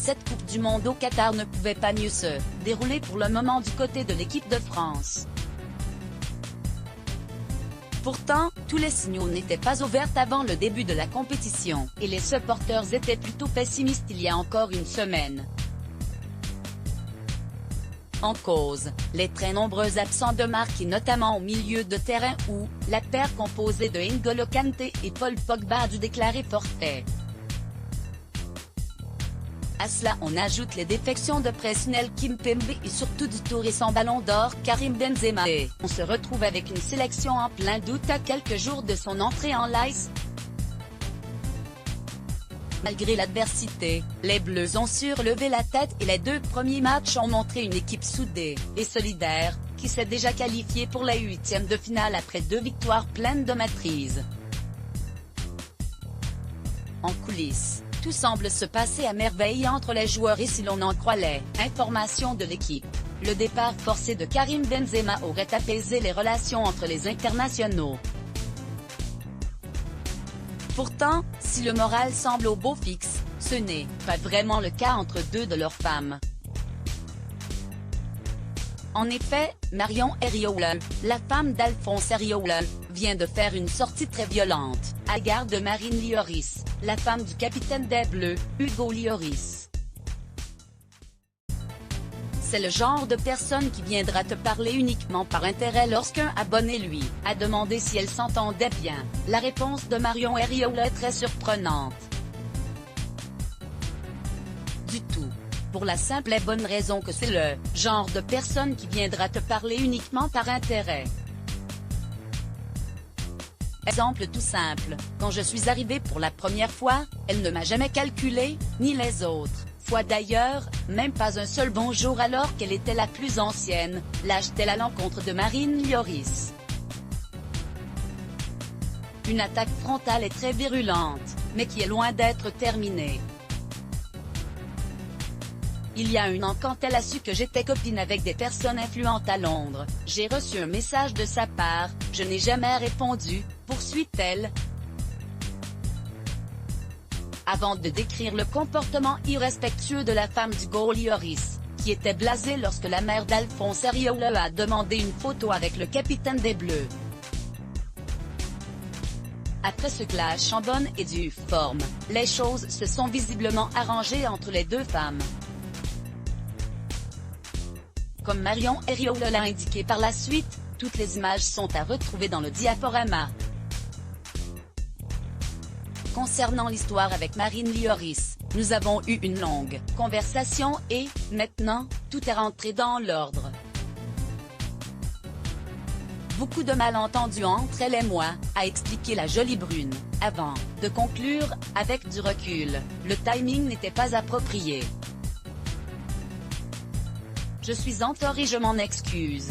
Cette Coupe du Monde au Qatar ne pouvait pas mieux se dérouler pour le moment du côté de l'équipe de France. Pourtant, tous les signaux n'étaient pas ouverts avant le début de la compétition, et les supporters étaient plutôt pessimistes il y a encore une semaine. En cause, les très nombreux absents de marque et notamment au milieu de terrain où, la paire composée de N'Golo Kanté et Paul Pogba a dû déclarer forfait. À cela on ajoute les défections de Presnel Kimpembe et surtout du tout récent ballon d'or Karim Benzema et on se retrouve avec une sélection en plein doute à quelques jours de son entrée en lice. Malgré l'adversité, les Bleus ont surlevé la tête et les deux premiers matchs ont montré une équipe soudée et solidaire, qui s'est déjà qualifiée pour la huitième de finale après 2 victoires pleines de maîtrise. En coulisses, tout semble se passer à merveille entre les joueurs et si l'on en croit les informations de l'équipe, le départ forcé de Karim Benzema aurait apaisé les relations entre les internationaux. Pourtant, si le moral semble au beau fixe, ce n'est pas vraiment le cas entre deux de leurs femmes. En effet, Marion Heriola, la femme d'Alphonse Heriola, vient de faire une sortie très violente à l'égard de Marine Lloris, la femme du capitaine des Bleus, Hugo Lloris. C'est le genre de personne qui viendra te parler uniquement par intérêt lorsqu'un abonné lui a demandé si elle s'entendait bien. La réponse de Marion Heriola est très surprenante. Du tout. Pour la simple et bonne raison que c'est le genre de personne qui viendra te parler uniquement par intérêt. Exemple tout simple, quand je suis arrivée pour la première fois, elle ne m'a jamais calculé, ni les autres fois d'ailleurs, même pas un seul bonjour alors qu'elle était la plus ancienne, lâche-t-elle à l'encontre de Marine Lloris. Une attaque frontale et très virulente, mais qui est loin d'être terminée. Il y a un an quand elle a su que j'étais copine avec des personnes influentes à Londres, j'ai reçu un message de sa part, je n'ai jamais répondu, poursuit-elle. Avant de décrire le comportement irrespectueux de la femme d'Hugo Lloris, qui était blasée lorsque la mère d'Alphonse Heriola a demandé une photo avec le capitaine des Bleus. Après ce clash en bonne et due forme, les choses se sont visiblement arrangées entre les deux femmes. Comme Marion Heriola l'a indiqué par la suite, toutes les images sont à retrouver dans le diaporama. Concernant l'histoire avec Marine Lloris, nous avons eu une longue conversation et, maintenant, tout est rentré dans l'ordre. Beaucoup de malentendus entre elle et moi, a expliqué la jolie brune, avant de conclure, avec du recul, le timing n'était pas approprié. Je suis en tort et je m'en excuse.